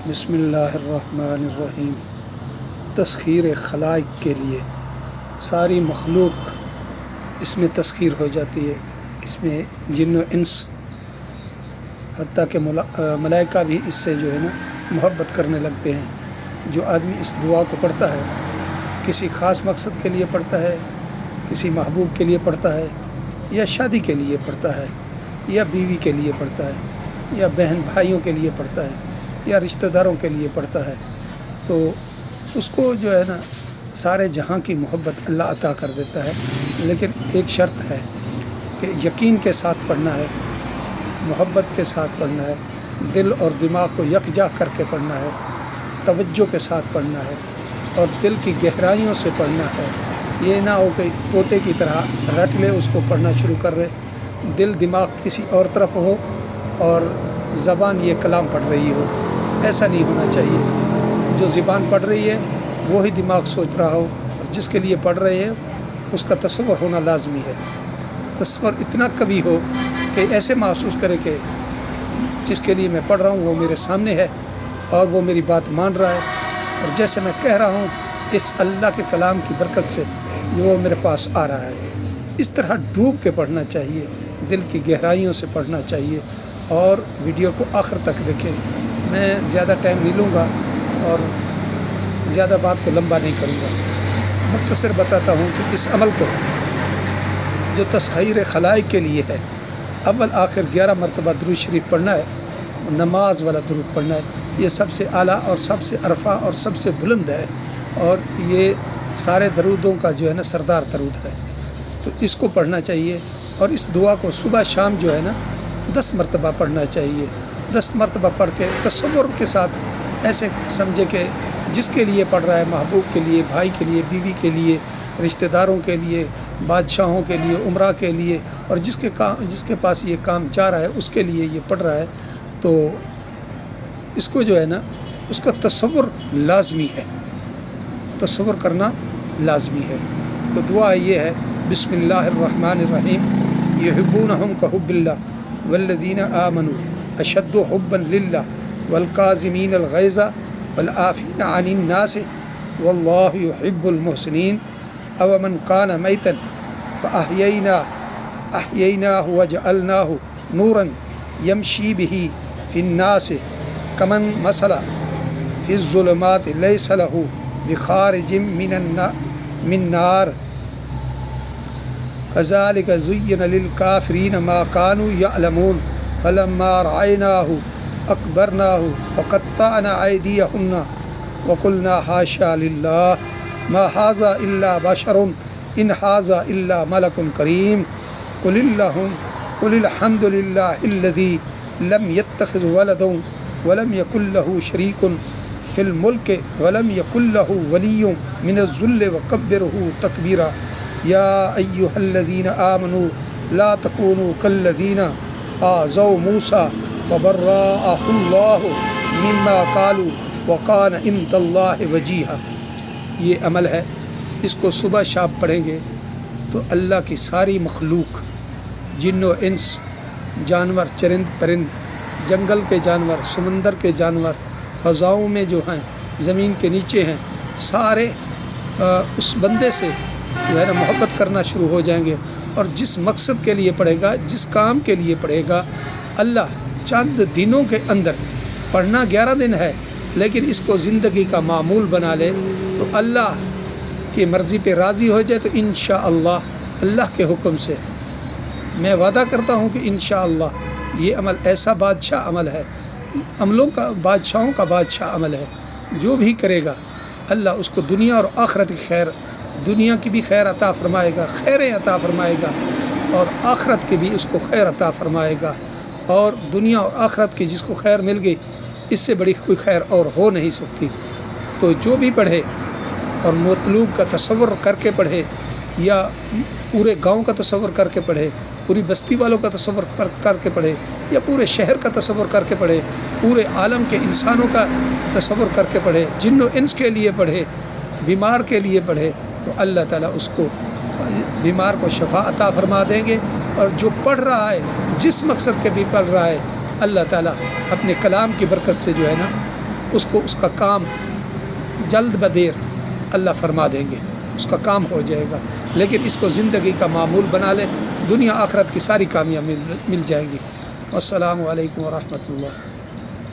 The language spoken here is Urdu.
بسم اللہ الرحمن الرحیم۔ تسخیر خلائق کے لیے ساری مخلوق اس میں تسخیر ہو جاتی ہے، اس میں جن و انس، حتیٰ کہ ملائکہ بھی اس سے جو ہے نا محبت کرنے لگتے ہیں۔ جو آدمی اس دعا کو پڑھتا ہے، کسی خاص مقصد کے لیے پڑھتا ہے، کسی محبوب کے لیے پڑھتا ہے، یا شادی کے لیے پڑھتا ہے، یا بیوی کے لیے پڑھتا ہے، یا بہن بھائیوں کے لیے پڑھتا ہے، یا رشتہ داروں کے لیے پڑھتا ہے، تو اس کو جو ہے نا سارے جہاں کی محبت اللہ عطا کر دیتا ہے۔ لیکن ایک شرط ہے کہ یقین کے ساتھ پڑھنا ہے، محبت کے ساتھ پڑھنا ہے، دل اور دماغ کو یکجا کر کے پڑھنا ہے، توجہ کے ساتھ پڑھنا ہے، اور دل کی گہرائیوں سے پڑھنا ہے۔ یہ نہ ہو کہ طوطے کی طرح رٹ لے، اس کو پڑھنا شروع کر رہے، دل دماغ کسی اور طرف ہو اور زبان یہ کلام پڑھ رہی ہو۔ ایسا نہیں ہونا چاہیے۔ جو زبان پڑھ رہی ہے وہی دماغ سوچ رہا ہو، اور جس کے لیے پڑھ رہے ہیں اس کا تصور ہونا لازمی ہے۔ تصور اتنا قوی ہو کہ ایسے محسوس کرے کہ جس کے لیے میں پڑھ رہا ہوں وہ میرے سامنے ہے اور وہ میری بات مان رہا ہے، اور جیسے میں کہہ رہا ہوں اس اللہ کے کلام کی برکت سے وہ میرے پاس آ رہا ہے۔ اس طرح ڈوب کے پڑھنا چاہیے، دل کی گہرائیوں سے پڑھنا چاہیے۔ اور ویڈیو کو آخر تک دیکھیں۔ میں زیادہ ٹائم نہیں لوں گا اور زیادہ بات کو لمبا نہیں کروں گا، مختصر بتاتا ہوں کہ اس عمل کو جو تسخیر خلائق کے لیے ہے، اول آخر 11 مرتبہ درود شریف پڑھنا ہے، نماز والا درود پڑھنا ہے۔ یہ سب سے اعلیٰ اور سب سے عرفہ اور سب سے بلند ہے، اور یہ سارے درودوں کا جو ہے نا سردار درود ہے، تو اس کو پڑھنا چاہیے۔ اور اس دعا کو صبح شام جو ہے نا 10 مرتبہ پڑھنا چاہیے۔ 10 مرتبہ پڑھ کے تصور کے ساتھ ایسے سمجھے کہ جس کے لیے پڑھ رہا ہے، محبوب کے لیے، بھائی کے لیے، بیوی کے لیے، رشتہ داروں کے لیے، بادشاہوں کے لیے، عمرہ کے لیے، اور جس کے پاس یہ کام جا رہا ہے اس کے لیے یہ پڑھ رہا ہے، تو اس کو جو ہے نا اس کا تصور لازمی ہے، تصور کرنا لازمی ہے۔ تو دعا یہ ہے، بسم اللہ الرحمن الرحیم، یحبونہم کحب اللہ والذین آمنوا اشد حبا للہ والکاظمین الغیظ والعافین عن الناس واللہ یحب المحسنین۔ او من کان میتا فاحییناہ وجعلناہ نورا یمشی بہ فی الناس کمن مثل فی الظلمات لیس لہ بخارج من نار کذالک زین للکافرین ما کانوا یعلمون فلما رأیناہ اکبرناہ وقطعنا ایدیہن وقلنا حاشا للہ ما ھذا الا بشر ان ھذا الا ملک کریم قل الحمد للہ الذی لم یتخذ ولدا ولم یکن لہ شریک فی الملک ولم یکن لہ ولی من الذل وکبرہ تکبیرا۔ یا ایہا الذین آمنوا لا تکونوا کالذین آذوا موسیٰ فبرأہ اللہ مما قالوا وکان عند اللہ وجیہا۔ یہ عمل ہے، اس کو صبح شام پڑھیں گے تو اللہ کی ساری مخلوق، جن و انس، جانور، چرند پرند، جنگل کے جانور، سمندر کے جانور، فضاؤں میں جو ہیں، زمین کے نیچے ہیں، سارے اس بندے سے جو ہے نا محبت کرنا شروع ہو جائیں گے۔ اور جس مقصد کے لیے پڑھے گا، جس کام کے لیے پڑھے گا، اللہ چند دنوں کے اندر، پڑھنا 11 دن ہے لیکن اس کو زندگی کا معمول بنا لے تو اللہ کی مرضی پہ راضی ہو جائے، تو انشاءاللہ اللہ کے حکم سے میں وعدہ کرتا ہوں کہ انشاءاللہ یہ عمل ایسا بادشاہ عمل ہے، عملوں کا بادشاہوں کا بادشاہ عمل ہے۔ جو بھی کرے گا اللہ اس کو دنیا اور آخرت کی خیر، دنیا کی بھی خیر عطا فرمائے گا، خیریں عطا فرمائے گا، اور آخرت کی بھی اس کو خیر عطا فرمائے گا۔ اور دنیا اور آخرت کی جس کو خیر مل گئی، اس سے بڑی کوئی خیر اور ہو نہیں سکتی۔ تو جو بھی پڑھے اور مطلوب کا تصور کر کے پڑھے، یا پورے گاؤں کا تصور کر کے پڑھے، پوری بستی والوں کا تصور کر کے پڑھے، یا پورے شہر کا تصور کر کے پڑھے، پورے عالم کے انسانوں کا تصور کر کے پڑھے، جن و انس کے لیے پڑھے، بیمار کے لیے پڑھے، تو اللہ تعالیٰ اس کو بیمار کو شفا عطا فرما دیں گے۔ اور جو پڑھ رہا ہے، جس مقصد کے بھی پڑھ رہا ہے، اللہ تعالیٰ اپنے کلام کی برکت سے جو ہے نا اس کو اس کا کام جلد بدیر اللہ فرما دیں گے، اس کا کام ہو جائے گا. لیکن اس کو زندگی کا معمول بنا لے، دنیا آخرت کی ساری کامیاں مل جائیں گی. السلام علیکم ورحمۃ اللہ.